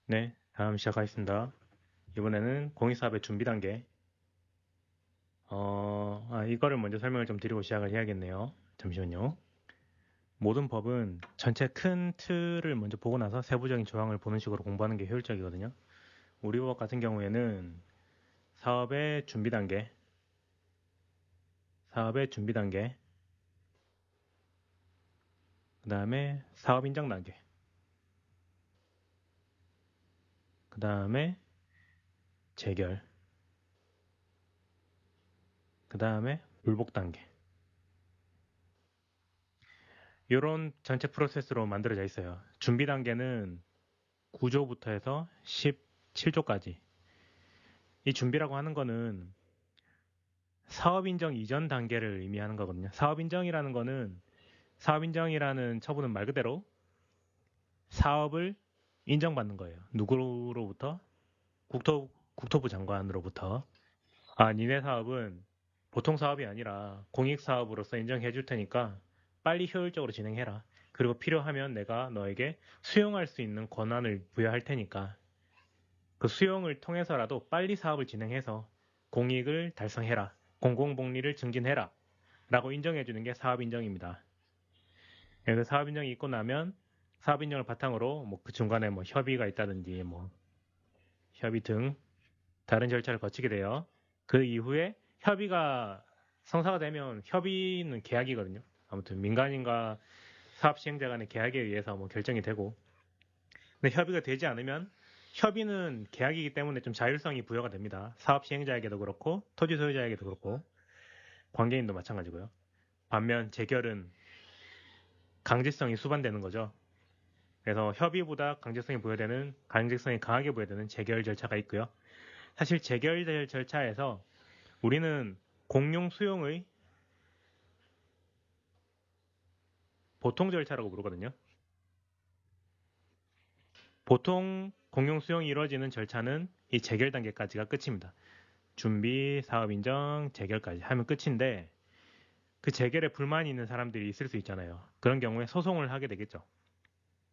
네, 다음 시작하겠습니다. 이번에는 공익사업의 준비 단계. 이거를 먼저 설명을 좀 드리고 시작을 해야겠네요. 잠시만요. 모든 법은 전체 큰 틀을 먼저 보고 나서 세부적인 조항을 보는 식으로 공부하는 게 효율적이거든요. 우리 법 같은 경우에는 사업의 준비 단계, 사업의 준비 단계, 그 다음에 사업 인정 단계, 그 다음에 재결, 그 다음에 불복 단계. 이런 전체 프로세스로 만들어져 있어요. 준비 단계는 9조부터 해서 17조까지. 이 준비라고 하는 거는 사업 인정 이전 단계를 의미하는 거거든요. 사업 인정이라는 거는 사업 인정이라는 처분은 말 그대로 사업을 인정받는 거예요. 누구로부터? 국토부 장관으로부터. 니네 사업은 보통 사업이 아니라 공익 사업으로서 인정해 줄 테니까 빨리 효율적으로 진행해라. 그리고 필요하면 내가 너에게 수용할 수 있는 권한을 부여할 테니까 그 수용을 통해서라도 빨리 사업을 진행해서 공익을 달성해라. 공공복리를 증진해라. 라고 인정해주는 게 사업인정입니다. 그래서 사업인정이 있고 나면 사업인정을 바탕으로 뭐 그 중간에 뭐 협의가 있다든지 뭐 협의 등 다른 절차를 거치게 돼요. 그 이후에 협의가 성사가 되면 협의는 계약이거든요. 아무튼 민간인과 사업 시행자 간의 계약에 의해서 뭐 결정이 되고 근데 협의가 되지 않으면 협의는 계약이기 때문에 좀 자율성이 부여가 됩니다. 사업 시행자에게도 그렇고 토지 소유자에게도 그렇고 관계인도 마찬가지고요. 반면 재결은 강제성이 수반되는 거죠. 그래서 협의보다 강제성이 강하게 부여되는 재결 절차가 있고요. 사실 재결 절차에서 우리는 공용 수용의 보통 절차라고 부르거든요. 보통 공용 수용이 이루어지는 절차는 이 재결 단계까지가 끝입니다. 준비, 사업 인정, 재결까지 하면 끝인데 그 재결에 불만이 있는 사람들이 있을 수 있잖아요. 그런 경우에 소송을 하게 되겠죠.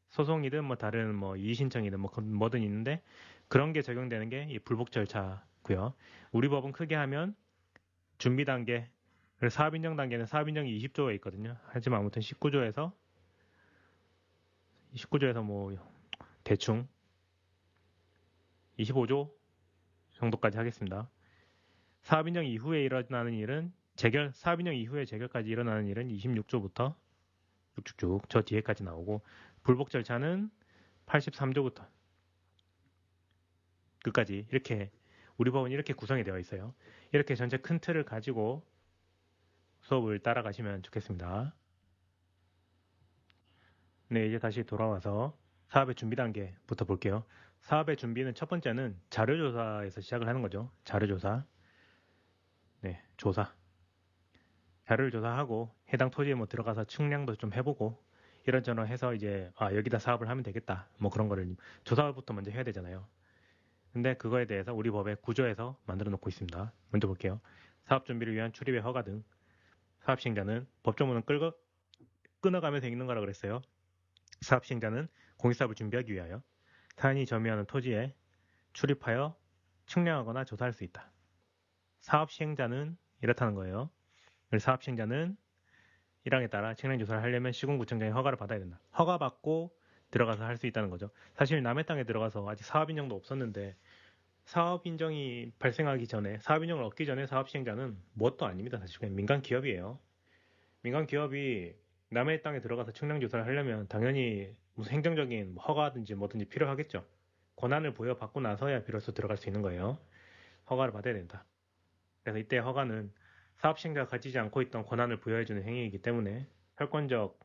소송이든 뭐 다른 뭐 이의 신청이든 뭐든 있는데 그런 게 적용되는 게 이 불복 절차고요. 우리 법은 크게 하면 준비 단계, 사업 인정 단계는 사업 인정이 20조에 있거든요. 하지만 아무튼 19조에서 뭐 대충 25조 정도까지 하겠습니다. 사업 인정 이후에 일어나는 일은 사업 인정 이후에 재결까지 일어나는 일은 26조부터 쭉쭉쭉 저 뒤에까지 나오고 불복 절차는 83조부터 끝까지 이렇게 우리 법은 이렇게 구성이 되어 있어요. 이렇게 전체 큰 틀을 가지고 수업을 따라가시면 좋겠습니다. 네, 이제 다시 돌아와서 사업의 준비 단계부터 볼게요. 사업의 준비는 첫 번째는 자료조사에서 시작을 하는 거죠. 자료조사. 네, 조사. 자료를 조사하고 해당 토지에 뭐 들어가서 측량도 좀 해보고 이런저런 해서 이제 여기다 사업을 하면 되겠다. 뭐 그런 거를 조사부터 먼저 해야 되잖아요. 근데 그거에 대해서 우리 법의 구조에서 만들어 놓고 있습니다. 먼저 볼게요. 사업 준비를 위한 출입의 허가 등 사업 시행자는 법조문은 끊어가면서 읽는 거라 그랬어요. 사업 시행자는 공익사업을 준비하기 위하여 타인이 점유하는 토지에 출입하여 측량하거나 조사할 수 있다. 사업 시행자는 이렇다는 거예요. 사업 시행자는 1항에 따라 측량 조사를 하려면 시군구청장의 허가를 받아야 된다. 허가받고 들어가서 할 수 있다는 거죠. 사실 남의 땅에 들어가서 아직 사업 인정도 없었는데 사업 인정이 발생하기 전에 사업 인정을 얻기 전에 사업 시행자는 뭣도 아닙니다. 사실 그냥 민간 기업이에요. 민간 기업이 남의 땅에 들어가서 측량 조사를 하려면 당연히 무슨 행정적인 허가든지 뭐든지 필요하겠죠. 권한을 부여받고 나서야 비로소 들어갈 수 있는 거예요. 허가를 받아야 된다. 그래서 이때 허가는 사업 시행자가 가지지 않고 있던 권한을 부여해주는 행위이기 때문에 설권적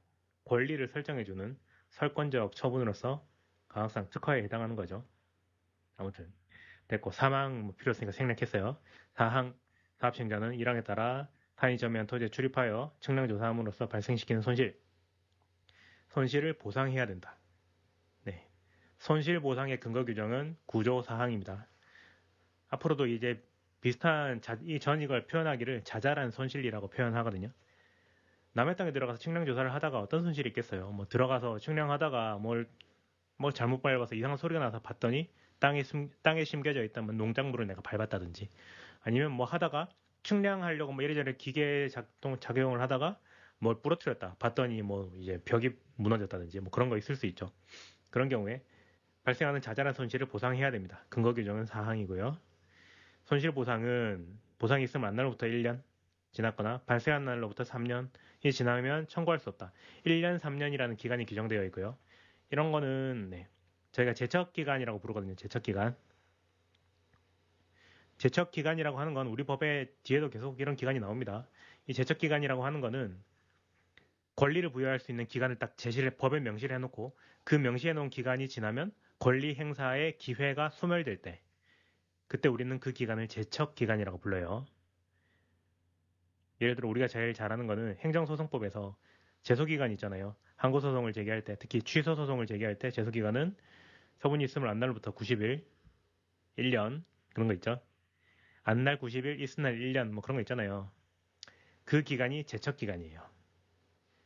권리를 설정해주는 설권적 처분으로서 가항상 특허에 해당하는 거죠. 아무튼 됐고 3항 뭐 필요 없으니까 생략했어요. 4항 사업 시행자는 1항에 따라 타인이 점유한 토지에 출입하여 측량조사함으로써 발생시키는 손실을 보상해야 된다. 네. 손실 보상의 근거 규정은 9조 4항입니다. 앞으로도 이제 비슷한 전 이걸 표현하기를 자잘한 손실이라고 표현하거든요. 남의 땅에 들어가서 측량 조사를 하다가 어떤 손실이 있겠어요? 뭐 들어가서 측량하다가 뭘 뭐 잘못 밟아서 이상한 소리가 나서 봤더니 땅에 심겨져 있던 뭐 농작물을 내가 밟았다든지 아니면 뭐 하다가 측량하려고 뭐 이래저래 기계 작용을 하다가 뭘 부러뜨렸다 봤더니 뭐 이제 벽이 무너졌다든지 뭐 그런 거 있을 수 있죠. 그런 경우에 발생하는 자잘한 손실을 보상해야 됩니다. 근거 규정은 사항이고요. 손실 보상은 보상이 있으면 한 날로부터 1년 지났거나 발생한 날로부터 3년이 지나면 청구할 수 없다. 1년, 3년이라는 기간이 규정되어 있고요. 이런 거는 저희가 제척기간이라고 부르거든요. 제척기간. 제척기간이라고 하는 건 우리 법에 뒤에도 계속 이런 기간이 나옵니다. 이 제척기간이라고 하는 거는 권리를 부여할 수 있는 기간을 딱 법에 명시를 해놓고 그 명시해 놓은 기간이 지나면 권리 행사의 기회가 소멸될 때 그때 우리는 그 기간을 제척기간이라고 불러요. 예를 들어 우리가 제일 잘 아는 거는 행정소송법에서 제소기간 있잖아요. 항고소송을 제기할 때 특히 취소소송을 제기할 때 제소기간은 처분이 있음을 안 날로부터 90일, 1년 그런 거 있죠. 안 날 90일, 있은 날 1년 뭐 그런 거 있잖아요. 그 기간이 제척기간이에요.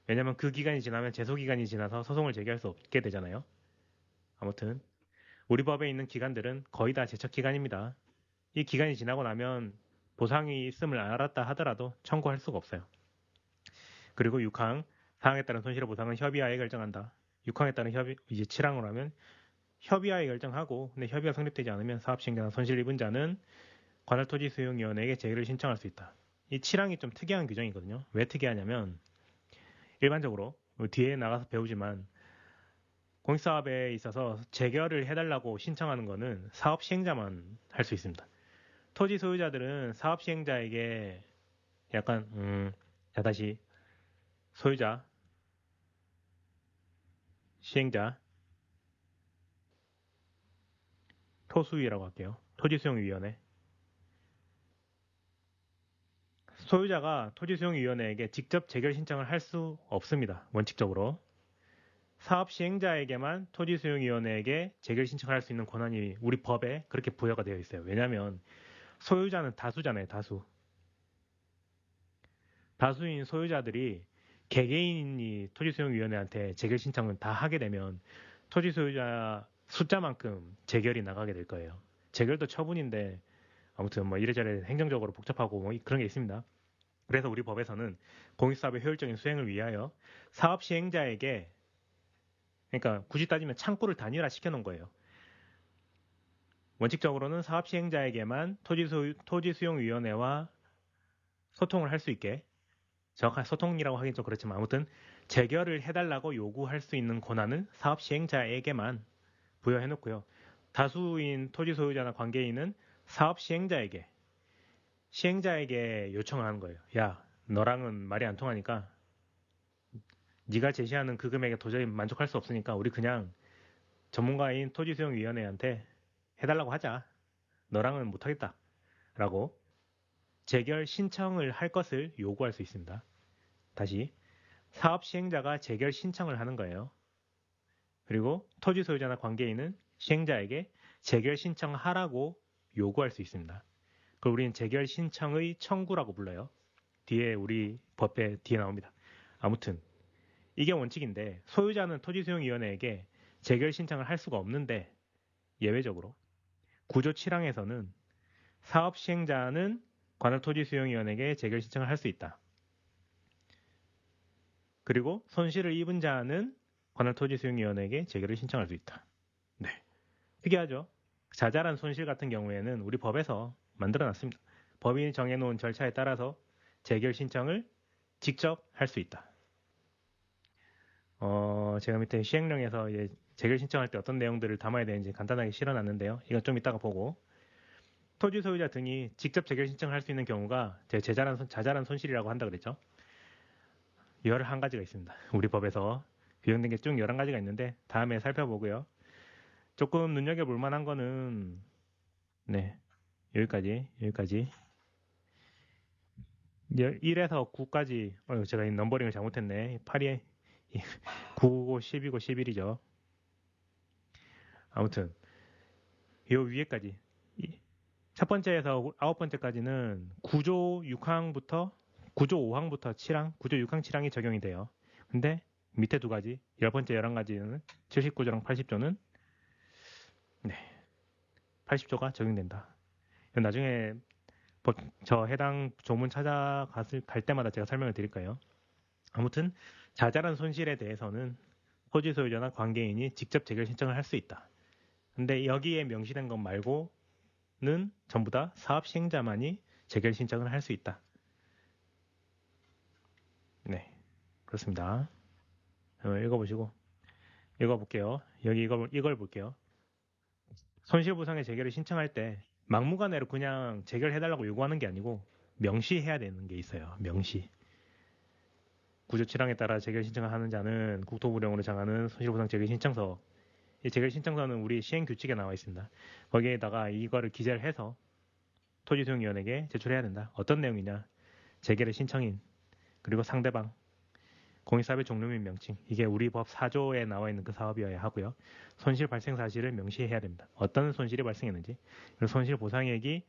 왜냐면 그 기간이 지나면 제소기간이 지나서 소송을 제기할 수 없게 되잖아요. 아무튼 우리 법에 있는 기간들은 거의 다 제척기간입니다. 이 기간이 지나고 나면 보상이 있음을 알았다 하더라도 청구할 수가 없어요. 그리고 6항 사항에 따른 손실의 보상은 협의하에 결정한다. 6항에 따른 이제 7항으로 하면 협의하에 결정하고 근데 협의가 성립되지 않으면 사업시행자나 손실 입은 자는 관할토지수용위원회에게 제의를 신청할 수 있다. 이 7항이 좀 특이한 규정이거든요. 왜 특이하냐면 일반적으로 뒤에 나가서 배우지만 공익사업에 있어서 재결을 해달라고 신청하는 거는 사업 시행자만 할 수 있습니다. 토지 소유자들은 사업 시행자에게 약간 자 다시 소유자, 시행자, 토수위라고 할게요. 토지수용위원회. 소유자가 토지수용위원회에게 직접 재결 신청을 할 수 없습니다. 원칙적으로. 사업 시행자에게만 토지수용위원회에게 재결 신청을 할 수 있는 권한이 우리 법에 그렇게 부여가 되어 있어요. 왜냐하면 소유자는 다수잖아요. 다수. 다수인 소유자들이 개개인이 토지수용위원회한테 재결 신청을 다 하게 되면 토지소유자 숫자만큼 재결이 나가게 될 거예요. 재결도 처분인데 아무튼 뭐 이래저래 행정적으로 복잡하고 뭐 그런 게 있습니다. 그래서 우리 법에서는 공익사업의 효율적인 수행을 위하여 사업 시행자에게 그러니까 굳이 따지면 창구를 단일화 시켜놓은 거예요. 원칙적으로는 사업 시행자에게만 토지수용위원회와 소통을 할 수 있게 정확한 소통이라고 하긴 좀 그렇지만 아무튼 재결을 해달라고 요구할 수 있는 권한은 사업 시행자에게만 부여해놓고요. 다수인 토지 소유자나 관계인은 사업 시행자에게 요청을 하는 거예요. 야, 너랑은 말이 안 통하니까 네가 제시하는 그 금액에 도저히 만족할 수 없으니까 우리 그냥 전문가인 토지수용위원회한테 해달라고 하자. 너랑은 못하겠다. 라고 재결 신청을 할 것을 요구할 수 있습니다. 다시 사업 시행자가 재결 신청을 하는 거예요. 그리고 토지 소유자나 관계인은 시행자에게 재결 신청하라고 요구할 수 있습니다. 그걸 우리는 재결 신청의 청구라고 불러요. 뒤에 우리 법에 뒤에 나옵니다. 아무튼 이게 원칙인데 소유자는 토지수용위원회에게 재결 신청을 할 수가 없는데 예외적으로 구조 7항에서는 사업 시행자는 관할토지수용위원회에게 재결 신청을 할 수 있다. 그리고 손실을 입은 자는 관할토지수용위원회에게 재결을 신청할 수 있다. 네, 특이하죠. 자잘한 손실 같은 경우에는 우리 법에서 만들어놨습니다. 법인이 정해놓은 절차에 따라서 재결 신청을 직접 할 수 있다. 제가 밑에 시행령에서 이제 재결 신청할 때 어떤 내용들을 담아야 되는지 간단하게 실어놨는데요. 이건 좀 이따가 보고 토지 소유자 등이 직접 재결 신청을 할 수 있는 경우가 제 자잘한 손실이라고 한다 그랬죠. 11가지가 있습니다. 우리 법에서 규정된 게 쭉 11가지가 있는데 다음에 살펴보고요. 조금 눈여겨볼 만한 거는 네, 여기까지 1에서 9까지 제가 이 넘버링을 잘못했네. 8이 9고 10이고 11이죠. 아무튼 요 위에까지 첫 번째에서 9번째까지는 구조 5항부터 7항, 구조 6항, 7항이 적용이 돼요. 근데 밑에 두 가지, 10번째 11가지는 79조랑 80조는 네, 80조가 적용된다. 나중에 저 해당 조문 갈 때마다 제가 설명을 드릴 거예요. 아무튼 자잘한 손실에 대해서는 토지 소유자나 관계인이 직접 재결 신청을 할 수 있다. 근데 여기에 명시된 것 말고는 전부 다 사업 시행자만이 재결 신청을 할 수 있다. 네, 그렇습니다. 읽어보시고 읽어볼게요. 여기 이걸 볼게요. 손실보상의 재결을 신청할 때 막무가내로 그냥 재결해달라고 요구하는 게 아니고 명시해야 되는 게 있어요. 명시. 구조 7항에 따라 재결 신청을 하는 자는 국토부령으로 정하는 손실보상 재결 신청서. 이 재결 신청서는 우리 시행 규칙에 나와 있습니다. 거기에다가 이거를 기재를 해서 토지소유위원에게 제출해야 된다. 어떤 내용이냐? 재결의 신청인 그리고 상대방 공익사업의 종류 및 명칭 이게 우리 법 4조에 나와 있는 그 사업이어야 하고요. 손실 발생 사실을 명시해야 됩니다. 어떤 손실이 발생했는지 그리고 손실 보상액이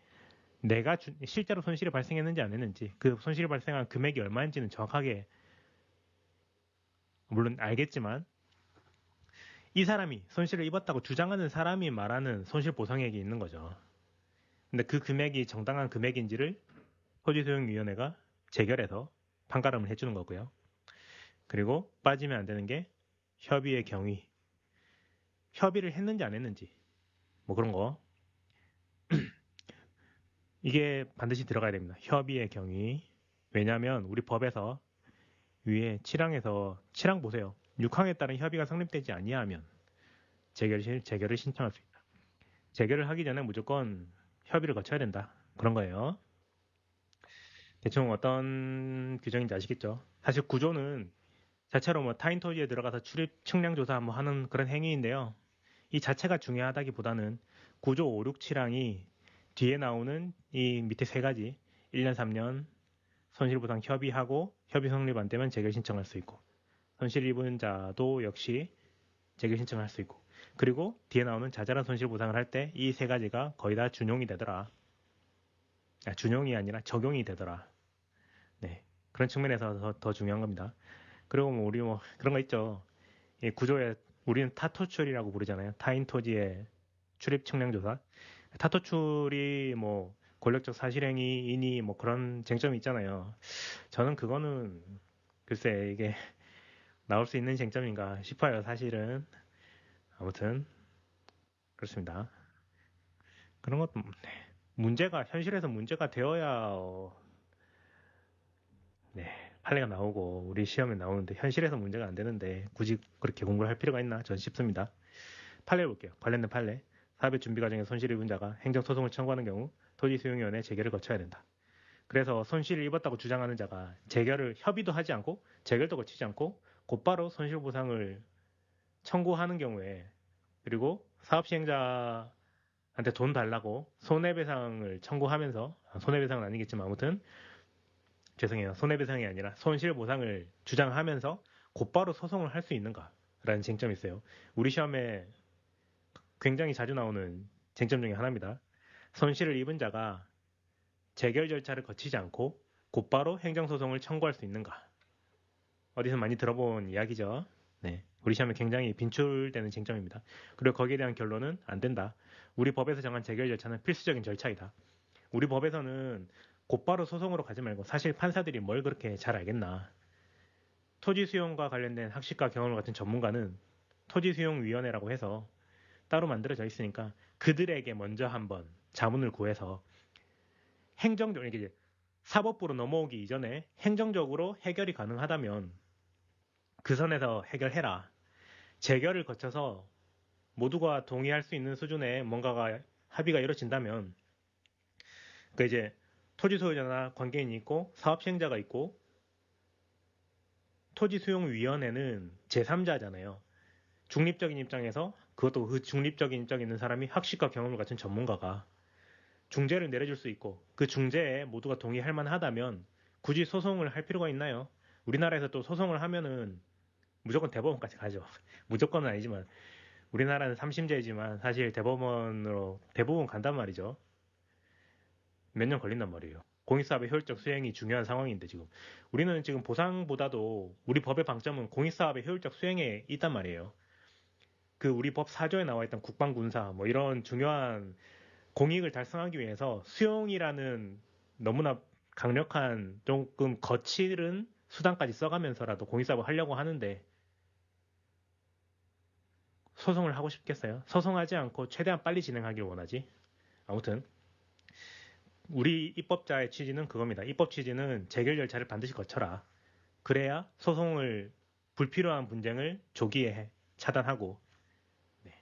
내가 실제로 손실이 발생했는지 안 했는지 그 손실이 발생한 금액이 얼마인지는 정확하게 물론 알겠지만 이 사람이 손실을 입었다고 주장하는 사람이 말하는 손실 보상액이 있는 거죠. 근데 그 금액이 정당한 금액인지를 토지소유위원회가 재결해서 판가름을 해주는 거고요. 그리고 빠지면 안 되는 게 협의의 경위. 협의를 했는지 안 했는지 뭐 그런 거. 이게 반드시 들어가야 됩니다. 협의의 경위. 왜냐하면 우리 법에서 위에 7항 보세요. 6항에 따른 협의가 성립되지 아니하면 재결을 신청할 수 있다. 재결을 하기 전에 무조건 협의를 거쳐야 된다. 그런 거예요. 대충 어떤 규정인지 아시겠죠? 사실 구조는 자체로 뭐 타인 토지에 들어가서 출입 측량 조사 뭐 하는 그런 행위인데요. 이 자체가 중요하다기보다는 구조 5, 6, 7항이 뒤에 나오는 이 밑에 세 가지 1년, 3년 손실보상 협의하고 협의 성립 안 되면 재결 신청할 수 있고 손실 입은 자도 역시 재결 신청할 수 있고 그리고 뒤에 나오는 자잘한 손실보상을 할 때 이 세 가지가 거의 다 준용이 되더라. 준용이 아니라 적용이 되더라. 네, 그런 측면에서 더 중요한 겁니다. 그리고 뭐 우리 뭐 그런 거 있죠. 이 구조에 우리는 타토출이라고 부르잖아요. 타인 토지의 출입 측량 조사. 타토출이 뭐 권력적 사실행위이니 뭐 그런 쟁점이 있잖아요. 저는 그거는 글쎄 이게 나올 수 있는 쟁점인가 싶어요. 사실은 아무튼 그렇습니다. 그런 것도 문제가 현실에서 문제가 되어야 네, 판례가 나오고 우리 시험에 나오는데 현실에서 문제가 안 되는데 굳이 그렇게 공부를 할 필요가 있나 저는 싶습니다. 판례 볼게요. 관련된 판례. 사업의 준비 과정에 손실 입은 자가 행정소송을 청구하는 경우 토지수용위원회 재결을 거쳐야 된다. 그래서 손실을 입었다고 주장하는 자가 재결을 협의도 하지 않고 재결도 거치지 않고 곧바로 손실보상을 청구하는 경우에 그리고 사업 시행자한테 돈 달라고 손해배상을 청구하면서 손해배상은 아니겠지만 아무튼 죄송해요. 손해배상이 아니라 손실보상을 주장하면서 곧바로 소송을 할 수 있는가라는 쟁점이 있어요. 우리 시험에 굉장히 자주 나오는 쟁점 중에 하나입니다. 손실을 입은 자가 재결 절차를 거치지 않고 곧바로 행정소송을 청구할 수 있는가? 어디서 많이 들어본 이야기죠. 네. 우리 시험에 굉장히 빈출되는 쟁점입니다. 그리고 거기에 대한 결론은 안 된다. 우리 법에서 정한 재결 절차는 필수적인 절차이다. 우리 법에서는 곧바로 소송으로 가지 말고 사실 판사들이 뭘 그렇게 잘 알겠나. 토지 수용과 관련된 학식과 경험을 갖춘 전문가는 토지 수용위원회라고 해서 따로 만들어져 있으니까 그들에게 먼저 한번 자문을 구해서 행정적으로 이게 사법부로 넘어오기 이전에 행정적으로 해결이 가능하다면 그 선에서 해결해라. 재결을 거쳐서 모두가 동의할 수 있는 수준의 뭔가가 합의가 이루어진다면 그 이제 토지 소유자나 관계인이 있고 사업 시행자가 있고 토지 수용위원회는 제3자잖아요. 중립적인 입장에서 그것도 그 중립적인 입장에 있는 사람이 학식과 경험을 갖춘 전문가가 중재를 내려줄 수 있고 그 중재에 모두가 동의할 만하다면 굳이 소송을 할 필요가 있나요? 우리나라에서 또 소송을 하면은 무조건 대법원까지 가죠. 무조건은 아니지만 우리나라는 3심제이지만 사실 대법원 간단 말이죠. 몇 년 걸린단 말이에요. 공익사업의 효율적 수행이 중요한 상황인데 지금 우리는 지금 보상보다도 우리 법의 방점은 공익사업의 효율적 수행에 있단 말이에요. 그 우리 법 4조에 나와 있던 국방군사 뭐 이런 중요한 공익을 달성하기 위해서 수용이라는 너무나 강력한 조금 거칠은 수단까지 써가면서라도 공익사업을 하려고 하는데 소송을 하고 싶겠어요? 소송하지 않고 최대한 빨리 진행하길 원하지. 아무튼 우리 입법자의 취지는 그겁니다. 입법 취지는 재결 절차를 반드시 거쳐라. 그래야 소송을 불필요한 분쟁을 조기에 차단하고 네.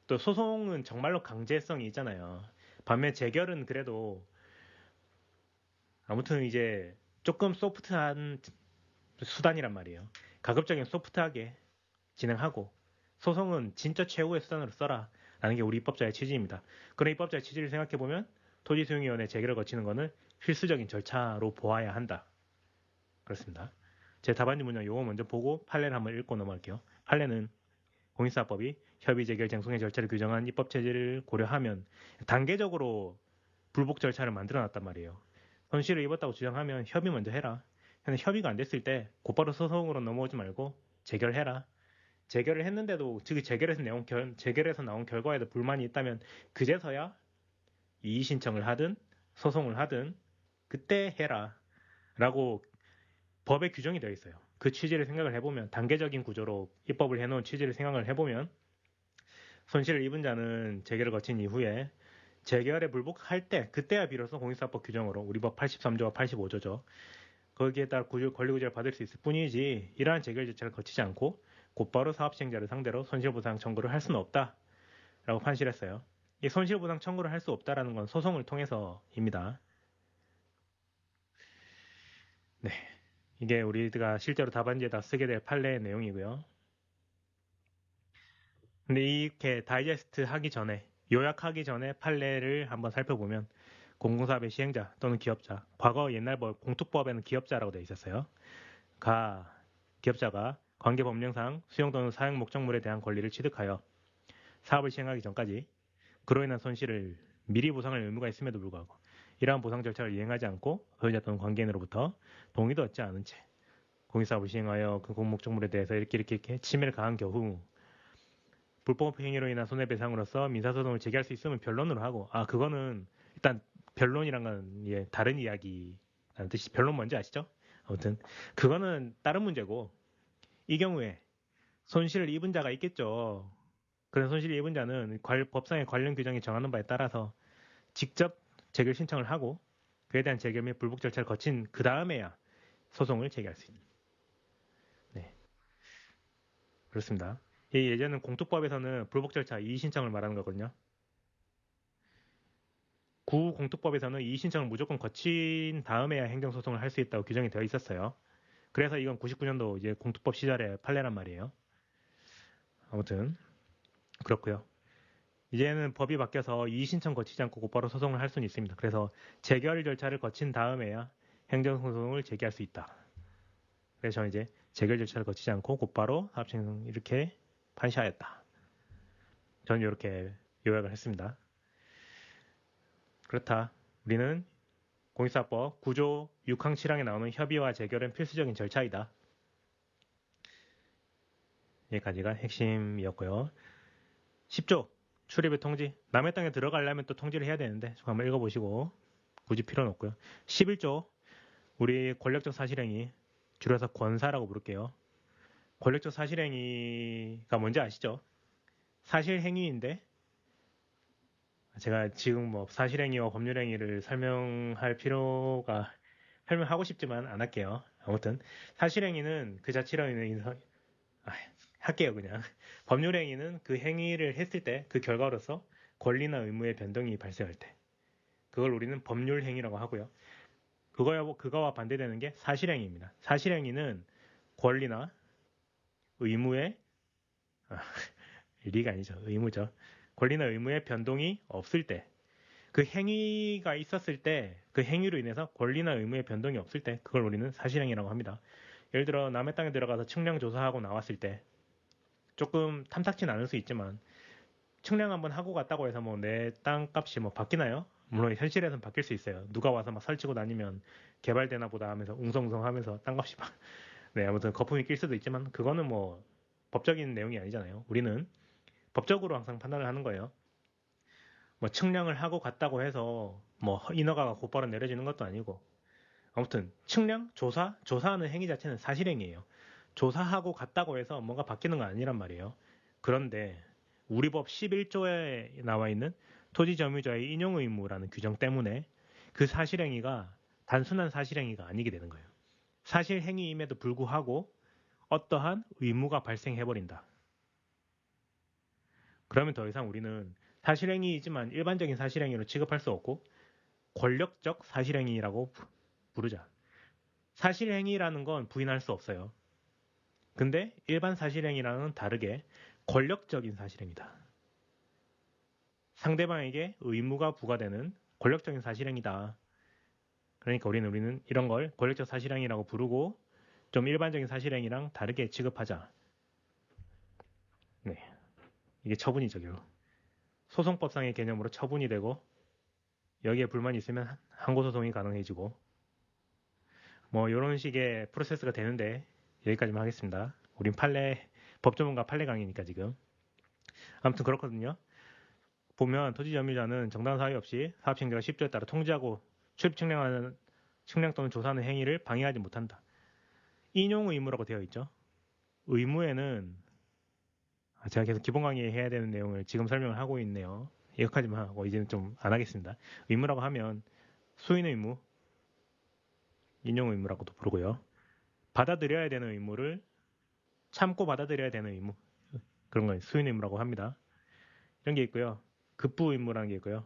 또 소송은 정말로 강제성이 있잖아요. 반면 재결은 그래도 아무튼 이제 조금 소프트한 수단이란 말이에요. 가급적인 소프트하게 진행하고 소송은 진짜 최후의 수단으로 써라 라는 게 우리 입법자의 취지입니다. 그런 입법자의 취지를 생각해보면 토지수용위원회 재결을 거치는 것은 필수적인 절차로 보아야 한다. 그렇습니다. 제 답안지 문장 요거 먼저 보고 판례를 한번 읽고 넘어갈게요. 판례는 공익사업법이 협의 재결 쟁송의 절차를 규정한 입법 체제를 고려하면 단계적으로 불복 절차를 만들어 놨단 말이에요. 손실을 입었다고 주장하면 협의 먼저 해라. 근데 협의가 안 됐을 때 곧바로 소송으로 넘어오지 말고 재결해라. 재결을 했는데도 즉 재결에서 나온 결과에도 불만이 있다면 그제서야 이의 신청을 하든 소송을 하든 그때 해라 라고 법에 규정이 되어 있어요. 그 취지를 생각을 해보면 단계적인 구조로 입법을 해놓은 취지를 생각을 해보면 손실을 입은 자는 재결을 거친 이후에 재결에 불복할 때 그때야 비로소 공익사업법 규정으로 우리 법 83조와 85조죠. 거기에 따라 권리구제를 받을 수 있을 뿐이지 이러한 재결 절차를 거치지 않고 곧바로 사업시행자를 상대로 손실보상 청구를 할 수는 없다라고 판시했어요. 이 손실보상 청구를 할 수 없다라는 건 소송을 통해서입니다. 네, 이게 우리가 실제로 답안지에다 쓰게 될 판례의 내용이고요. 근데 이렇게 다이제스트 하기 전에 요약하기 전에 판례를 한번 살펴보면 공공사업의 시행자 또는 기업자 과거 옛날 공투법에는 기업자라고 되어 있었어요. 기업자가 관계법령상 수용 또는 사용 목적물에 대한 권리를 취득하여 사업을 시행하기 전까지 그로 인한 손실을 미리 보상할 의무가 있음에도 불구하고 이러한 보상 절차를 이행하지 않고 소유자 또는 관계인으로부터 동의도 얻지 않은 채 공익사업을 시행하여 그 공목적물에 대해서 이렇게 침해를 가한 경우 불법 행위로 인한 손해배상으로서 민사소송을 제기할 수 있으면 변론으로 하고 그거는 일단 변론이란 건 다른 이야기라는 뜻이 변론 뭔지 아시죠? 아무튼 그거는 다른 문제고 이 경우에 손실을 입은 자가 있겠죠. 그런 손실을 입은 자는 법상의 관련 규정이 정하는 바에 따라서 직접 재결 신청을 하고 그에 대한 재결 및 불복 절차를 거친 그 다음에야 소송을 제기할 수 있는. 네, 그렇습니다. 예전은 공투법에서는 불복 절차 이의 신청을 말하는 거거든요. 구공투법에서는 이의 신청을 무조건 거친 다음에야 행정소송을 할 수 있다고 규정이 되어 있었어요. 그래서 이건 99년도 이제 공투법 시절의 판례란 말이에요. 아무튼 그렇고요. 이제는 법이 바뀌어서 이의 신청 거치지 않고 곧바로 소송을 할 수는 있습니다. 그래서 재결 절차를 거친 다음에야 행정소송을 제기할 수 있다. 그래서 저는 이제 재결 절차를 거치지 않고 곧바로 사업시행 이렇게 판시하였다. 저는 이렇게 요약을 했습니다. 그렇다. 우리는 공익사업법 9조 6항 7항에 나오는 협의와 재결은 필수적인 절차이다. 여기까지가 핵심이었고요. 10조 출입의 통지. 남의 땅에 들어가려면 또 통지를 해야 되는데 한번 읽어보시고 굳이 필요는 없고요. 11조 우리 권력적 사실행위 줄여서 권사라고 부를게요. 권력적 사실행위가 뭔지 아시죠? 사실행위인데 제가 지금 뭐 사실행위와 법률행위를 설명하고 싶지만 안 할게요. 아무튼 사실행위는 그 자체로 있는 할게요 그냥. 법률행위는 그 행위를 했을 때 그 결과로서 권리나 의무의 변동이 발생할 때 그걸 우리는 법률행위라고 하고요. 그거와 반대되는 게 사실행위입니다. 사실행위는 권리나 의무의 리가 아니죠. 의무죠. 권리나 의무의 변동이 없을 때, 그 행위가 있었을 때, 그 행위로 인해서 권리나 의무의 변동이 없을 때, 그걸 우리는 사실행위라고 합니다. 예를 들어 남의 땅에 들어가서 측량 조사하고 나왔을 때, 조금 탐탁진 않을 수 있지만, 측량 한번 하고 갔다고 해서 뭐 내 땅값이 뭐 바뀌나요? 물론 현실에서는 바뀔 수 있어요. 누가 와서 막 설치고 다니면 개발되나 보다 하면서 웅성웅성 하면서 딴 값이 막 네, 아무튼 거품이 낄 수도 있지만 그거는 뭐 법적인 내용이 아니잖아요. 우리는 법적으로 항상 판단을 하는 거예요. 뭐 측량을 하고 갔다고 해서 뭐 인허가가 곧바로 내려지는 것도 아니고 아무튼 측량, 조사하는 행위 자체는 사실행위예요. 조사하고 갔다고 해서 뭔가 바뀌는 건 아니란 말이에요. 그런데 우리 법 11조에 나와 있는 토지 점유자의 인용 의무라는 규정 때문에 그 사실행위가 단순한 사실행위가 아니게 되는 거예요. 사실행위임에도 불구하고 어떠한 의무가 발생해버린다. 그러면 더 이상 우리는 사실행위이지만 일반적인 사실행위로 취급할 수 없고 권력적 사실행위라고 부르자. 사실행위라는 건 부인할 수 없어요. 근데 일반 사실행위랑은 다르게 권력적인 사실행위다. 상대방에게 의무가 부과되는 권력적인 사실행위다. 그러니까 우리는 이런 걸 권력적 사실행위라고 부르고 좀 일반적인 사실행위랑 다르게 취급하자. 네, 이게 처분이죠, 결국. 소송법상의 개념으로 처분이 되고 여기에 불만이 있으면 항고소송이 가능해지고 뭐 이런 식의 프로세스가 되는데 여기까지만 하겠습니다. 우린 법조문과 판례 강의니까 지금. 아무튼 그렇거든요. 보면 토지 점유자는 정당한 사유 없이 사업시행자가 10조에 따라 통지하고 출입 측량 또는 조사하는 행위를 방해하지 못한다. 인용 의무라고 되어 있죠. 의무에는 제가 계속 기본 강의 해야 되는 내용을 지금 설명을 하고 있네요. 여기까지만 하고 이제는 좀 안 하겠습니다. 의무라고 하면 수인 의무, 인용 의무라고도 부르고요. 받아들여야 되는 의무를 참고 받아들여야 되는 의무, 그런 걸 수인 의무라고 합니다. 이런 게 있고요. 급부 의무라는 게 있고요.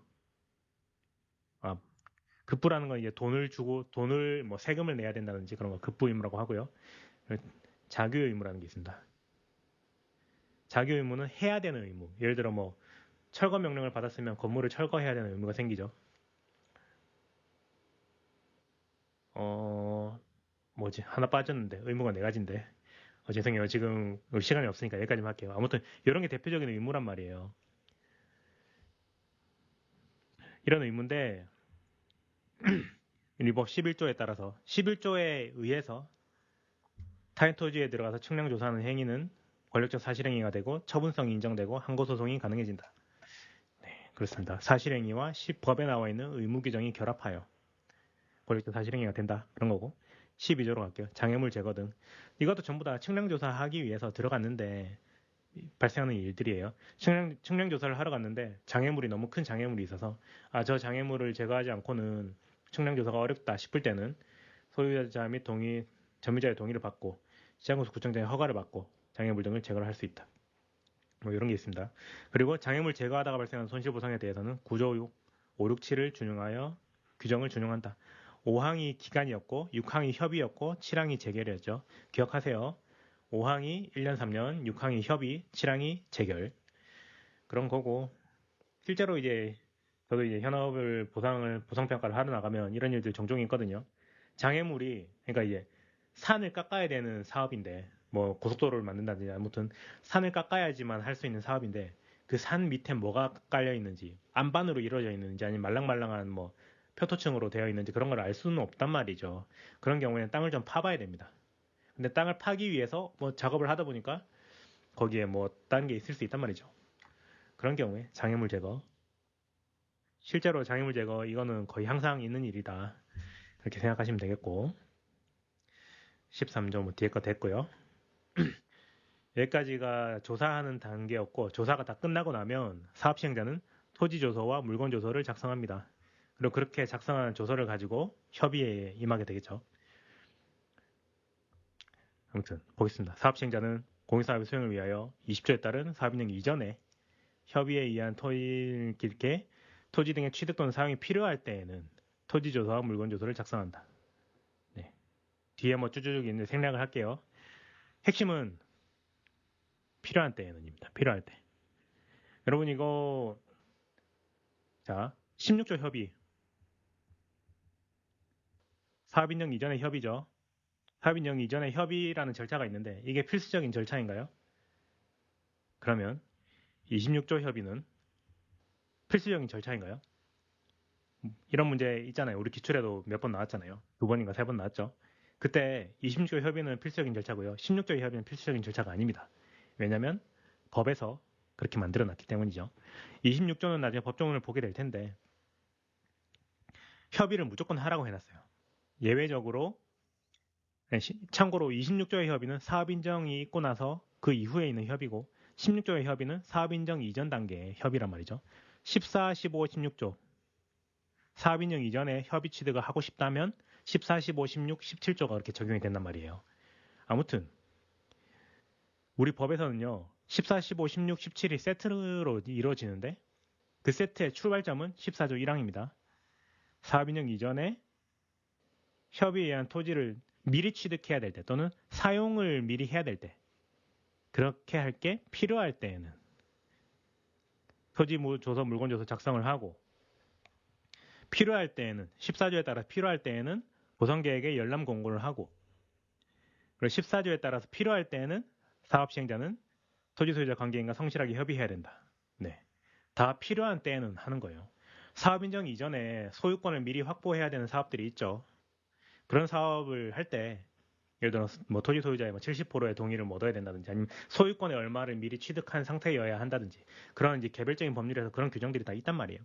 급부라는 건 이제 돈을 뭐 세금을 내야 된다든지 그런 거 급부 의무라고 하고요. 자규 의무라는 게 있습니다. 자규 의무는 해야 되는 의무. 예를 들어 뭐 철거 명령을 받았으면 건물을 철거해야 되는 의무가 생기죠. 하나 빠졌는데 의무가 네 가지인데 죄송해요. 지금 시간이 없으니까 여기까지만 할게요. 아무튼 이런 게 대표적인 의무란 말이에요. 이런 의무인데 일법 11조에 따라서 11조에 의해서 타인 토지에 들어가서 측량 조사하는 행위는 권력적 사실행위가 되고 처분성이 인정되고 항고소송이 가능해진다. 네, 그렇습니다. 사실행위와 법에 나와 있는 의무 규정이 결합하여 권력적 사실행위가 된다. 그런 거고 12조로 갈게요. 장애물 제거 등. 이것도 전부 다 측량 조사하기 위해서 들어갔는데 발생하는 일들이에요. 측량 조사를 하러 갔는데 장애물이 너무 큰 장애물이 있어서 저 장애물을 제거하지 않고는 측량 조사가 어렵다 싶을 때는 소유자 및 점유자의 동의를 받고 시장군수 구청장의 허가를 받고 장애물 등을 제거를 할 수 있다. 뭐 이런 게 있습니다. 그리고 장애물 제거하다가 발생한 손실보상에 대해서는 구조 5, 6, 7을 준용하여 규정을 준용한다. 5항이 기간이었고 6항이 협의였고 7항이 재결이었죠. 기억하세요. 5항이 1년 3년, 6항이 협의, 7항이 재결. 그런 거고 실제로 이제 저도 이제 현업을 보상평가를 하러 나가면 이런 일들 종종 있거든요. 장애물이 그러니까 이제 산을 깎아야 되는 사업인데 뭐 고속도로를 만든다든지 아무튼 산을 깎아야지만 할 수 있는 사업인데 그 산 밑에 뭐가 깔려 있는지 안반으로 이루어져 있는지 아니면 말랑말랑한 뭐 표토층으로 되어 있는지 그런 걸 알 수는 없단 말이죠. 그런 경우에는 땅을 좀 파봐야 됩니다. 근데 땅을 파기 위해서 뭐 작업을 하다 보니까 거기에 뭐 다른 게 있을 수 있단 말이죠. 그런 경우에 장애물 제거 실제로 장애물 제거 이거는 거의 항상 있는 일이다. 그렇게 생각하시면 되겠고 13조 뭐 뒤에 거 됐고요. 여기까지가 조사하는 단계였고 조사가 다 끝나고 나면 사업시행자는 토지조서와 물건조서를 작성합니다. 그리고 그렇게 작성한 조서를 가지고 협의에 임하게 되겠죠. 아무튼 보겠습니다. 사업시행자는 공익사업의 수행을 위하여 20조에 따른 사업인정 이전에 협의에 의한 토지 등의 취득 또는 사용이 필요할 때에는 토지조서와 물건조서를 작성한다. 네. 뒤에 뭐 쭈쭈쭈 있는데 생략을 할게요. 핵심은 필요한 때에는입니다. 필요할 때. 여러분 이거 자 16조 협의 사업인정 이전의 협의죠. 사업인정 이전의 협의라는 절차가 있는데 이게 필수적인 절차인가요? 그러면 26조 협의는 필수적인 절차인가요? 이런 문제 있잖아요. 우리 기출에도 몇 번 나왔잖아요. 2번인가 3번 나왔죠. 그때 26조 협의는 필수적인 절차고요. 16조 협의는 필수적인 절차가 아닙니다. 왜냐하면 법에서 그렇게 만들어놨기 때문이죠. 26조는 나중에 법조문을 보게 될 텐데 협의를 무조건 하라고 해놨어요. 예외적으로 참고로 26조의 협의는 사업 인정이 있고 나서 그 이후에 있는 협의고 16조의 협의는 사업 인정 이전 단계의 협의란 말이죠. 14, 15, 16조 사업 인정 이전에 협의 취득을 하고 싶다면 14, 15, 16, 17조가 그렇게 적용이 된단 말이에요. 아무튼 우리 법에서는요. 14, 15, 16, 17이 세트로 이루어지는데 그 세트의 출발점은 14조 1항입니다. 사업 인정 이전에 협의에 의한 토지를 미리 취득해야 될 때 또는 사용을 미리 해야 될 때 그렇게 할 게 필요할 때에는 토지 조서 물건 조서 작성을 하고 필요할 때에는 14조에 따라 필요할 때에는 보상계획에 열람 공고를 하고 그리고 14조에 따라서 필요할 때에는 사업 시행자는 토지 소유자 관계인과 성실하게 협의해야 된다. 네, 다 필요한 때에는 하는 거예요. 사업 인정 이전에 소유권을 미리 확보해야 되는 사업들이 있죠. 그런 사업을 할 때 예를 들어 뭐 토지 소유자의 70%의 동의를 못 얻어야 된다든지 아니면 소유권의 얼마를 미리 취득한 상태여야 한다든지 그런 이제 개별적인 법률에서 그런 규정들이 다 있단 말이에요.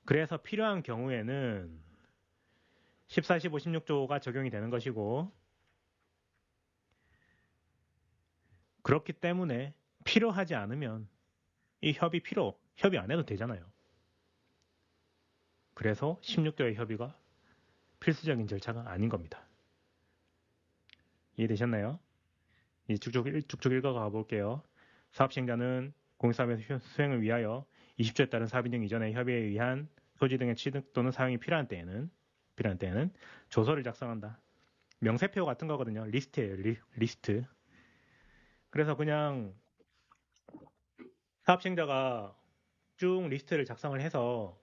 그래서 필요한 경우에는 14, 15, 16조가 적용이 되는 것이고 그렇기 때문에 필요하지 않으면 이 협의 안 해도 되잖아요. 그래서 16조의 협의가 필수적인 절차가 아닌 겁니다. 이해되셨나요? 이제 쭉쭉 읽어가 볼게요. 사업 시행자는 공익사업의 수행을 위하여 20조에 따른 사업 인정 이전의 협의에 의한 토지 등의 취득 또는 사용이 필요한 때에는 조서를 작성한다. 명세표 같은 거거든요. 리스트예요. 리스트. 그래서 그냥 사업 시행자가 쭉 리스트를 작성을 해서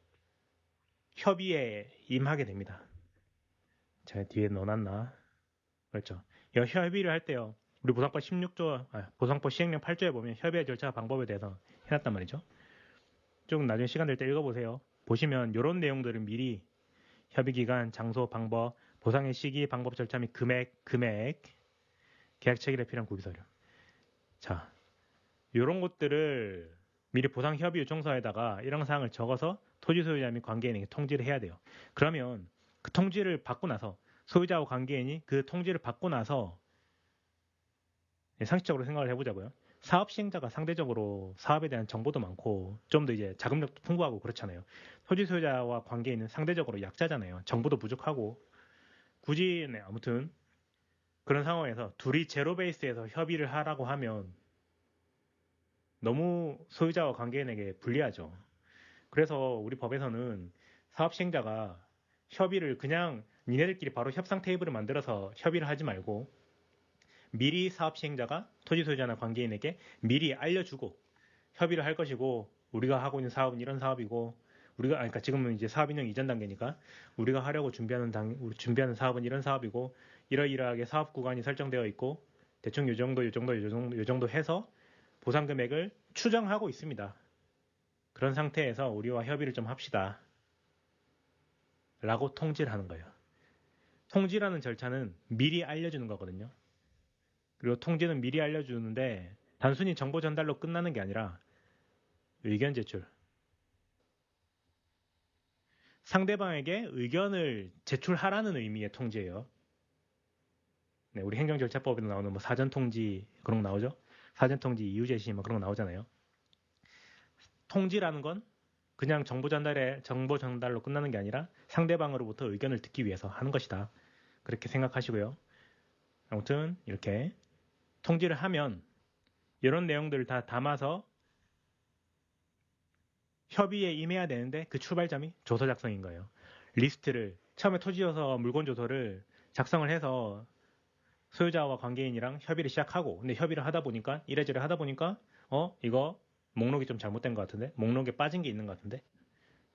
협의에 임하게 됩니다. 제가 뒤에 넣어놨나? 그렇죠. 협의를 할 때요. 우리 보상법 16조, 보상법 시행령 8조에 보면 협의의 절차 방법에 대해서 해놨단 말이죠. 좀 나중에 시간 될 때 읽어보세요. 보시면 이런 내용들을 미리 협의 기간, 장소, 방법, 보상의 시기, 방법, 절차 및 금액, 계약 체결에 필요한 구비서류. 자, 이런 것들을 미리 보상 협의 요청서에다가 이런 사항을 적어서 토지 소유자 및 관계인에게 통지를 해야 돼요. 그러면 그 통지를 받고 나서 소유자와 관계인이 그 통지를 받고 나서 상식적으로 생각을 해보자고요. 사업 시행자가 상대적으로 사업에 대한 정보도 많고 좀 더 이제 자금력도 풍부하고 그렇잖아요. 토지 소유자와 관계인은 상대적으로 약자잖아요. 정보도 부족하고 굳이 아무튼 그런 상황에서 둘이 제로 베이스에서 협의를 하라고 하면 너무 소유자와 관계인에게 불리하죠. 그래서 우리 법에서는 사업 시행자가 협의를 그냥 니네들끼리 바로 협상 테이블을 만들어서 협의를 하지 말고 미리 사업 시행자가 토지 소유자나 관계인에게 미리 알려주고 협의를 할 것이고 우리가 하고 있는 사업은 이런 사업이고 그러니까 지금은 이제 사업 인정 이전 단계니까 우리가 하려고 준비하는 사업은 이런 사업이고 이러이러하게 사업 구간이 설정되어 있고 대충 요 정도 해서 보상 금액을 추정하고 있습니다. 그런 상태에서 우리와 협의를 좀 합시다. 라고 통지를 하는 거예요. 통지라는 절차는 미리 알려주는 거거든요. 그리고 통지는 미리 알려주는데 단순히 정보 전달로 끝나는 게 아니라 의견 제출. 상대방에게 의견을 제출하라는 의미의 통지예요. 네, 우리 행정절차법에도 나오는 뭐 사전 통지 그런 거 나오죠? 사전 통지 이유 제시 뭐 그런 거 나오잖아요. 통지라는 건 그냥 정보 전달로 끝나는 게 아니라 상대방으로부터 의견을 듣기 위해서 하는 것이다. 그렇게 생각하시고요. 아무튼 이렇게 통지를 하면 이런 내용들을 다 담아서 협의에 임해야 되는데 그 출발점이 조서 작성인 거예요. 리스트를 처음에 토지조서 물건 조서를 작성을 해서 소유자와 관계인이랑 협의를 시작하고 근데 협의를 하다 보니까 이래저래 하다 보니까 이거 목록이 좀 잘못된 것 같은데 목록에 빠진 게 있는 것 같은데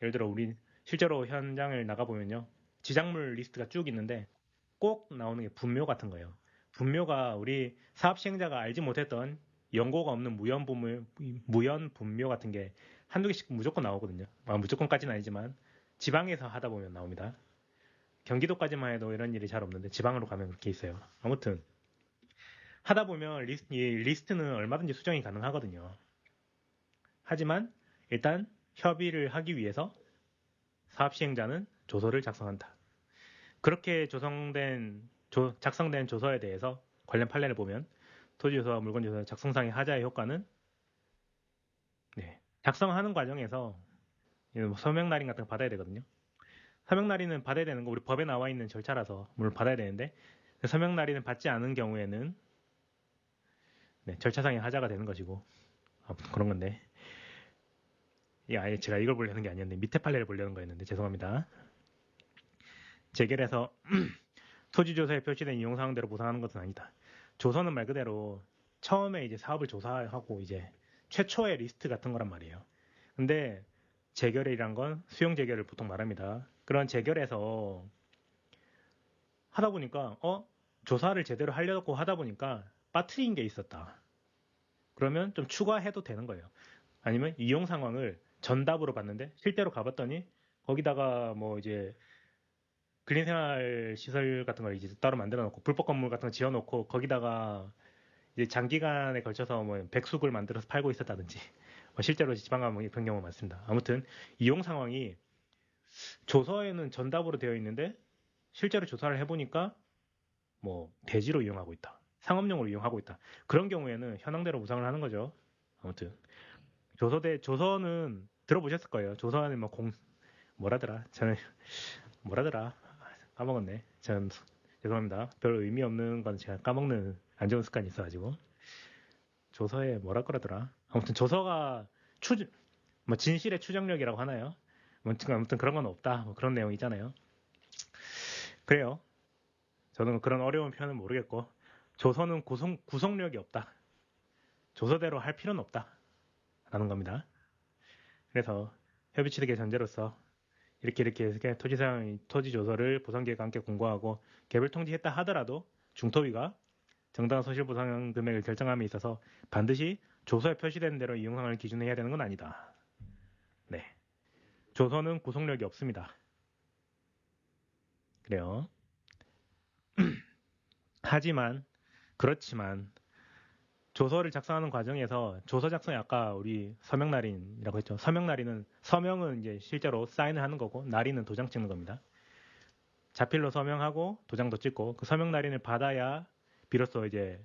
예를 들어 우리 실제로 현장을 나가보면요 지작물 리스트가 쭉 있는데 꼭 나오는 게 분묘 같은 거예요. 분묘가 우리 사업 시행자가 알지 못했던 연고가 없는 무연 분묘 같은 게 한두 개씩 무조건 나오거든요. 무조건까지는 아니지만 지방에서 하다 보면 나옵니다. 경기도까지만 해도 이런 일이 잘 없는데 지방으로 가면 그렇게 있어요. 아무튼 하다 보면 이 리스트는 얼마든지 수정이 가능하거든요. 하지만 일단 협의를 하기 위해서 사업 시행자는 조서를 작성한다. 그렇게 작성된 조서에 대해서 관련 판례를 보면 토지조서와 물건조서 작성상의 하자의 효과는 작성하는 과정에서 서명 날인 같은 거 받아야 되거든요. 서명 날인은 받아야 되는 거 우리 법에 나와 있는 절차라서 물론 받아야 되는데 서명 날인을 받지 않은 경우에는 절차상의 하자가 되는 것이고 아무튼 그런 건데 아예 제가 이걸 보려는 게 아니었는데 밑에 판례를 보려는 거였는데 죄송합니다. 재결해서 토지조서에 표시된 이용사항대로 보상하는 것은 아니다. 조서는 말 그대로 처음에 이제 사업을 조사하고 이제 최초의 리스트 같은 거란 말이에요. 근데 재결이란 건 수용 재결을 보통 말합니다. 그런 재결에서 하다 보니까 조사를 제대로 하려고 하다 보니까 빠트린 게 있었다. 그러면 좀 추가해도 되는 거예요. 아니면 이용 상황을 전답으로 봤는데 실제로 가봤더니 거기다가 뭐 이제 근린생활 시설 같은 걸 이제 따로 만들어 놓고 불법 건물 같은 거 지어 놓고 거기다가 이제 장기간에 걸쳐서 뭐 백숙을 만들어서 팔고 있었다든지 실제로 지방 가면 그런 경우가 많습니다. 아무튼 이용 상황이 조서에는 전답으로 되어 있는데 실제로 조사를 해보니까 뭐 대지로 이용하고 있다. 상업용으로 이용하고 있다. 그런 경우에는 현황대로 무상을 하는 거죠. 아무튼 조서는 들어보셨을 거예요. 조서는 뭐 뭐라더라. 저는 뭐라더라. 까먹었네. 전 죄송합니다. 별 의미 없는 건 제가 까먹는 안 좋은 습관이 있어가지고 조서에 뭐라 그러더라. 아무튼 조서가 뭐 진실의 추정력이라고 하나요? 아무튼 그런 건 없다. 뭐 그런 내용 있잖아요. 그래요. 저는 그런 어려운 표현은 모르겠고 조서는 구속력이 없다. 조서대로 할 필요는 없다. 라는 겁니다. 그래서 협의취득의 전제로서 이렇게 토지 조서를 보상계획과 함께 공고하고 개별 통지했다 하더라도 중토위가 정당한 손실보상 금액을 결정함에 있어서 반드시 조서에 표시되는 대로 이용상을 기준으로 해야 되는 건 아니다. 네. 조서는 구속력이 없습니다. 그래요. 그렇지만 조서를 작성하는 과정에서 조서 작성이 아까 우리 서명날인이라고 했죠. 서명은 이제 실제로 사인을 하는 거고 날인은 도장 찍는 겁니다. 자필로 서명하고 도장도 찍고 그 서명날인을 받아야 비로소 이제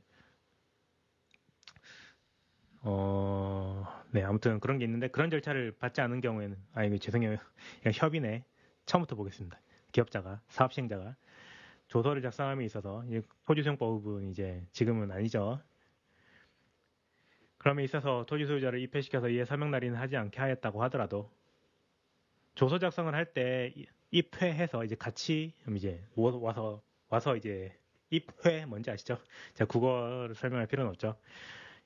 아무튼 그런 게 있는데 그런 절차를 받지 않은 경우에는 이거 죄송해요. 그냥 협의네. 처음부터 보겠습니다. 기업자가 사업 시행자가 조서를 작성함에 있어서 토지수용법은 이제 지금은 아니죠. 그럼에 있어서 토지 소유자를 입회시켜서 이에 서명 날인을 하지 않게 하였다고 하더라도 조서 작성을 할 때 입회해서 이제 같이 이제 와서 이제 입회 뭔지 아시죠? 제가 국어를 설명할 필요는 없죠.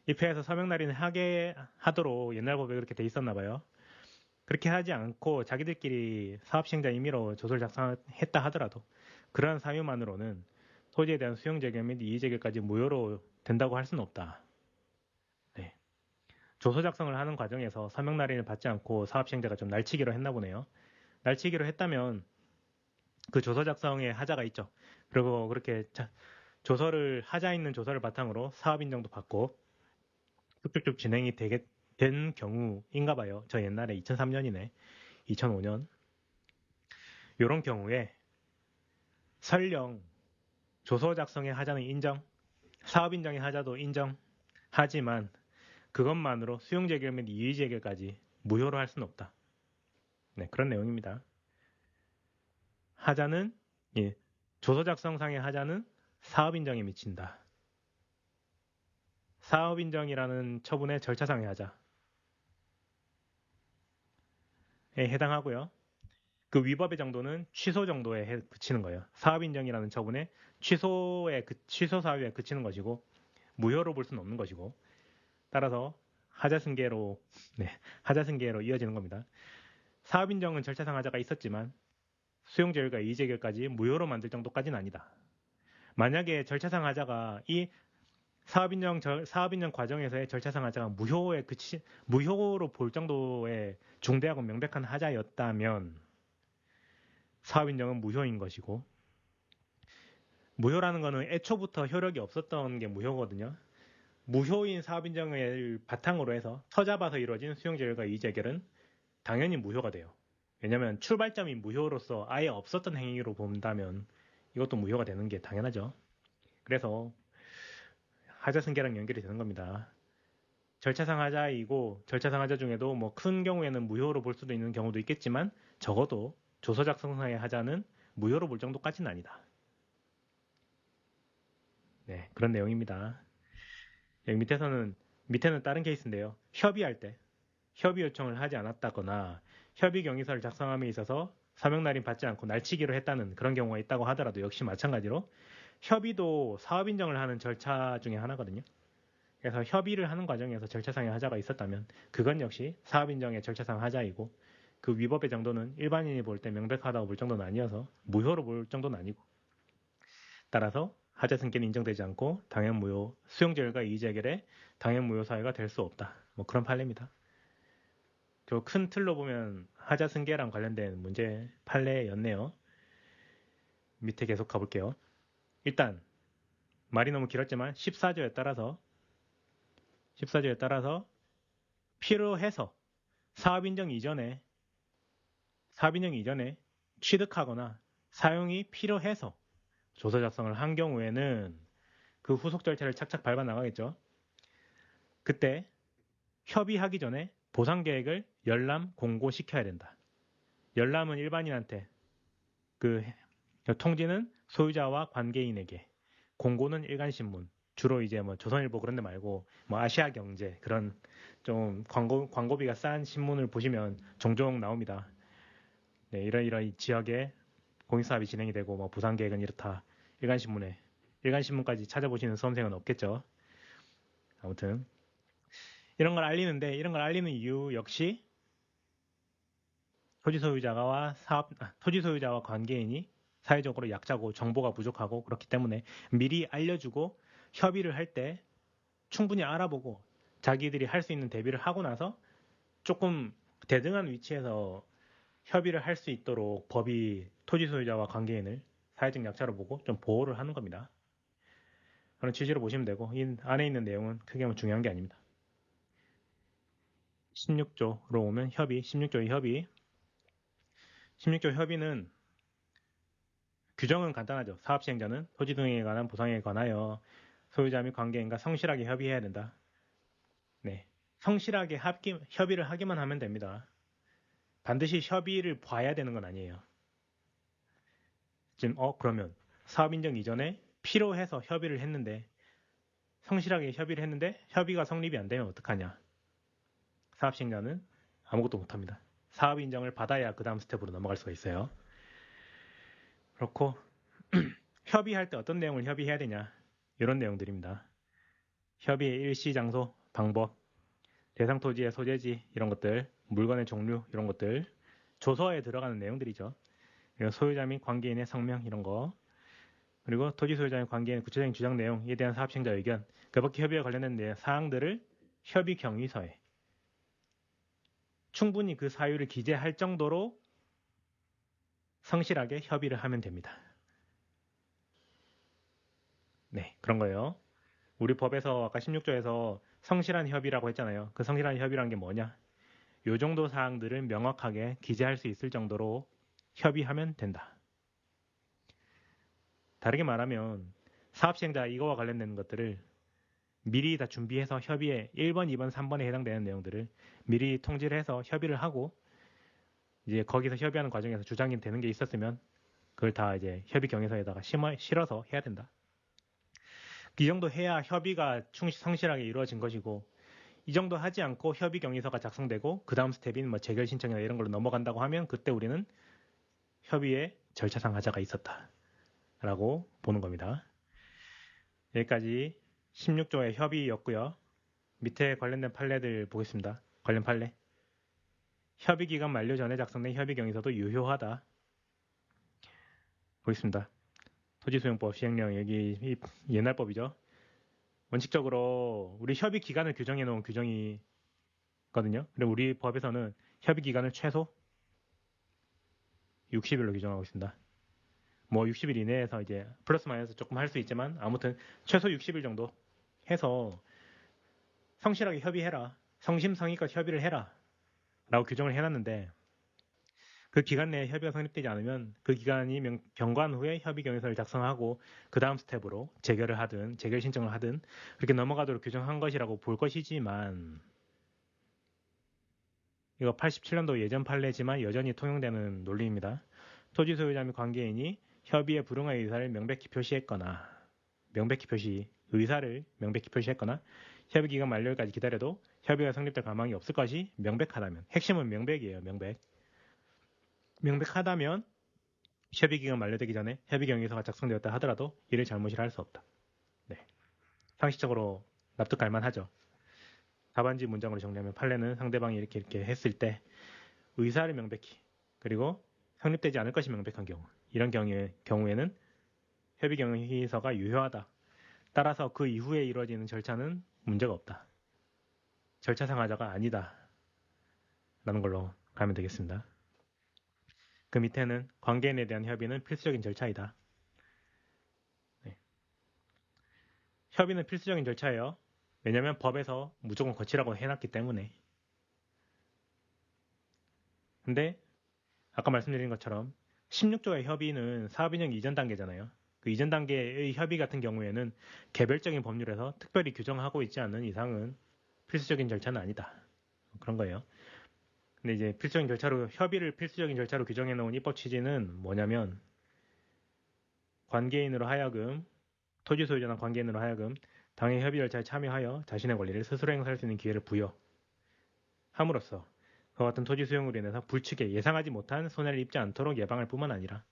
입회해서 서명 날인을 하게 하도록 옛날 법에 그렇게 돼 있었나 봐요. 그렇게 하지 않고 자기들끼리 사업 시행자 임의로 조서를 작성했다 하더라도 그러한 사유만으로는 토지에 대한 수용 재결 및 이의 재결까지 무효로 된다고 할 수는 없다. 조서 작성을 하는 과정에서 서명 날인을 받지 않고 사업 시행자가 좀 날치기로 했나 보네요. 날치기로 했다면 그 조서 작성에 하자가 있죠. 그리고 그렇게 하자 있는 조서를 바탕으로 사업 인정도 받고 쭉쭉쭉 진행이 된 경우인가 봐요. 저 옛날에 2003년이네. 2005년. 이런 경우에 설령 조서 작성의 하자는 인정, 사업 인정의 하자도 인정, 하지만 그것만으로 수용 재결 및 이의 재결까지 무효로 할 수는 없다. 네, 그런 내용입니다. 하자는 조서 작성상의 하자는 사업 인정에 미친다. 사업 인정이라는 처분의 절차상의 하자에 해당하고요. 그 위법의 정도는 취소 정도에 그치는 거예요. 사업 인정이라는 처분의 취소 사유에 그치는 것이고 무효로 볼 수는 없는 것이고 따라서 하자 승계로 이어지는 겁니다. 사업 인정은 절차상 하자가 있었지만 수용 재결과 이의 재결까지 무효로 만들 정도까지는 아니다. 만약에 절차상 하자가 이 사업 인정 과정에서의 절차상 하자가 무효로 볼 정도의 중대하고 명백한 하자였다면 사업인정은 무효인 것이고, 무효라는 거는 애초부터 효력이 없었던 게 무효거든요. 무효인 사업인정을 바탕으로 해서 터잡아서 이루어진 수용재결과 이의재결은 당연히 무효가 돼요. 왜냐하면 출발점이 무효로서 아예 없었던 행위로 본다면 이것도 무효가 되는 게 당연하죠. 그래서 하자승계랑 연결이 되는 겁니다. 절차상 하자이고 절차상 하자 중에도 뭐 큰 경우에는 무효로 볼 수도 있는 경우도 있겠지만 적어도 조서 작성상의 하자는 무효로 볼 정도까지는 아니다. 네, 그런 내용입니다. 여기 밑에는 다른 케이스인데요. 협의할 때 협의 요청을 하지 않았다거나 협의 경위서를 작성함에 있어서 서명 날인 받지 않고 날치기로 했다는 그런 경우가 있다고 하더라도 역시 마찬가지로 협의도 사업 인정을 하는 절차 중에 하나거든요. 그래서 협의를 하는 과정에서 절차상의 하자가 있었다면 그건 역시 사업 인정의 절차상 하자이고 그 위법의 정도는 일반인이 볼 때 명백하다고 볼 정도는 아니어서 무효로 볼 정도는 아니고 따라서 하자 승계는 인정되지 않고 당연무효 수용재결과 이의재결의 당연무효 사유가 될 수 없다. 뭐 그런 판례입니다. 큰 틀로 보면 하자 승계랑 관련된 문제 판례였네요. 밑에 계속 가볼게요. 일단 말이 너무 길었지만 14조에 따라서 필요해서 사업 인정 이전에 취득하거나 사용이 필요해서 조서 작성을 한 경우에는 그 후속 절차를 착착 밟아 나가겠죠. 그때 협의하기 전에 보상 계획을 열람 공고시켜야 된다. 열람은 일반인한테, 그 통지는 소유자와 관계인에게, 공고는 일간신문, 주로 이제 뭐 조선일보 그런 데 말고 뭐 아시아경제 그런 좀 광고비가 싼 신문을 보시면 종종 나옵니다. 네, 이런 지역에 공익사업이 진행이 되고 뭐 부상 계획은 이렇다. 일간신문까지 찾아보시는 수험생은 없겠죠. 아무튼 이런 걸 알리는 이유 역시 토지 소유자와 관계인이 사회적으로 약자고 정보가 부족하고 그렇기 때문에 미리 알려주고 협의를 할 때 충분히 알아보고 자기들이 할 수 있는 대비를 하고 나서 조금 대등한 위치에서 협의를 할 수 있도록 법이 토지 소유자와 관계인을 사회적 약자로 보고 좀 보호를 하는 겁니다. 그런 취지로 보시면 되고 이 안에 있는 내용은 크게 뭐 중요한 게 아닙니다. 16조로 오면 16조의 협의. 16조 협의는 규정은 간단하죠. 사업 시행자는 토지 등에 관한 보상에 관하여 소유자 및 관계인과 성실하게 협의해야 된다. 네, 성실하게 협의를 하기만 하면 됩니다. 반드시 협의를 봐야 되는 건 아니에요. 지금 그러면 사업 인정 이전에 필요해서 협의를 했는데 성실하게 협의를 했는데 협의가 성립이 안 되면 어떡하냐? 사업 시행자는 아무것도 못합니다. 사업 인정을 받아야 그 다음 스텝으로 넘어갈 수가 있어요. 그렇고 협의할 때 어떤 내용을 협의해야 되냐? 이런 내용들입니다. 협의의 일시, 장소, 방법, 대상 토지의 소재지 이런 것들, 물건의 종류 이런 것들, 조서에 들어가는 내용들이죠. 그리고 소유자 및 관계인의 성명 이런 거, 그리고 토지 소유자 및 관계인의 구체적인 주장 내용에 대한 사업 시행자 의견, 그 밖에 협의와 관련된 사항들을 협의 경위서에 충분히 그 사유를 기재할 정도로 성실하게 협의를 하면 됩니다. 네, 그런 거예요. 우리 법에서 아까 16조에서 성실한 협의라고 했잖아요. 그 성실한 협의란 게 뭐냐? 요 정도 사항들을 명확하게 기재할 수 있을 정도로 협의하면 된다. 다르게 말하면 사업 시행자 이거와 관련된 것들을 미리 다 준비해서 협의에 1번, 2번, 3번에 해당되는 내용들을 미리 통지를 해서 협의를 하고 이제 거기서 협의하는 과정에서 주장이 되는 게 있었으면 그걸 다 이제 협의 경위서에다가 실어서 해야 된다. 이 정도 해야 협의가 성실하게 이루어진 것이고 이 정도 하지 않고 협의 경위서가 작성되고 그 다음 스텝인 뭐 재결 신청이나 이런 걸로 넘어간다고 하면 그때 우리는 협의에 절차상 하자가 있었다라고 보는 겁니다. 여기까지 16조의 협의였고요. 밑에 관련된 판례들 보겠습니다. 관련 판례. 협의 기간 만료 전에 작성된 협의 경위서도 유효하다. 보겠습니다. 토지소유법 시행령 여기 옛날 법이죠. 원칙적으로 우리 협의 기간을 규정해 놓은 규정이 있거든요. 근데 우리 법에서는 협의 기간을 최소 60일로 규정하고 있습니다. 뭐 60일 이내에서 이제 플러스 마이너스 조금 할 수 있지만 아무튼 최소 60일 정도 해서 성실하게 협의해라. 성심성의껏 협의를 해라. 라고 규정을 해놨는데 그 기간 내에 협의가 성립되지 않으면 그 기간이 경과한 후에 협의 경위서를 작성하고 그 다음 스텝으로 재결을 하든 재결 신청을 하든 그렇게 넘어가도록 규정한 것이라고 볼 것이지만 이거 87년도 예전 판례지만 여전히 통용되는 논리입니다. 토지 소유자 및 관계인이 협의에 불응할 의사를 명백히 표시했거나 의사를 명백히 표시했거나 협의 기간 만료일까지 기다려도 협의가 성립될 가망이 없을 것이 명백하다면 핵심은 명백이에요. 명백하다면 협의 기간 만료되기 전에 협의 경위서가 작성되었다 하더라도 이를 잘못이라 할 수 없다. 네. 상식적으로 납득할 만하죠. 답안지 문장으로 정리하면 판례는 상대방이 이렇게 했을 때 의사를 명백히 그리고 성립되지 않을 것이 명백한 경우 이런 경우에는 협의 경위서가 유효하다. 따라서 그 이후에 이루어지는 절차는 문제가 없다. 절차상 하자가 아니다. 라는 걸로 가면 되겠습니다. 그 밑에는 관계인에 대한 협의는 필수적인 절차이다. 네. 협의는 필수적인 절차예요. 왜냐하면 법에서 무조건 거치라고 해놨기 때문에. 근데 아까 말씀드린 것처럼 16조의 협의는 사업인정 이전 단계잖아요. 그 이전 단계의 협의 같은 경우에는 개별적인 법률에서 특별히 규정하고 있지 않는 이상은 필수적인 절차는 아니다. 그런 거예요. 근데 이제 협의를 필수적인 절차로 규정해 놓은 입법 취지는 뭐냐면 관계인으로 하여금 토지 소유자나 관계인으로 하여금 당해 협의 절차에 참여하여 자신의 권리를 스스로 행사할 수 있는 기회를 부여함으로써 그와 같은 토지 수용으로 인해서 불측에 예상하지 못한 손해를 입지 않도록 예방할 뿐만 아니라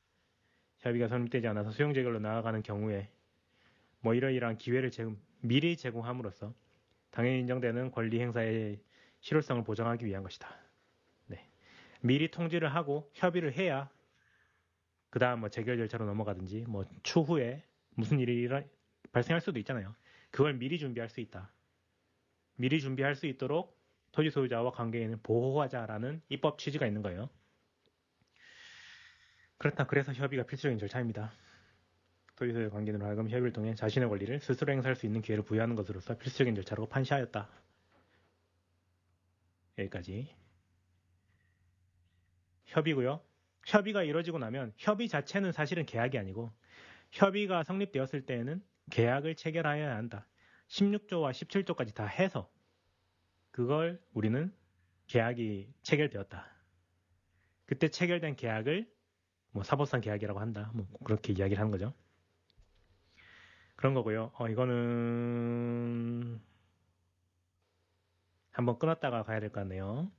협의가 성립되지 않아서 수용 재결로 나아가는 경우에 뭐 이러이러한 기회를 미리 제공함으로써 당연히 인정되는 권리 행사의 실효성을 보장하기 위한 것이다. 네. 미리 통지를 하고 협의를 해야 그 다음 뭐 재결 절차로 넘어가든지 뭐 추후에 무슨 일이 발생할 수도 있잖아요. 그걸 미리 준비할 수 있다. 미리 준비할 수 있도록 토지 소유자와 관계인을 보호하자라는 입법 취지가 있는 거예요. 그렇다. 그래서 협의가 필수적인 절차입니다. 토지 소유 관계인으로 하여금 협의를 통해 자신의 권리를 스스로 행사할 수 있는 기회를 부여하는 것으로서 필수적인 절차로 판시하였다. 여기까지. 협의고요. 협의가 이루어지고 나면 협의 자체는 사실은 계약이 아니고 협의가 성립되었을 때에는 계약을 체결하여야 한다. 16조와 17조까지 다 해서 그걸 우리는 계약이 체결되었다. 그때 체결된 계약을 뭐 사법상 계약이라고 한다. 뭐 그렇게 이야기를 하는 거죠. 그런 거고요. 이거는 한번 끊었다가 가야 될 것 같네요.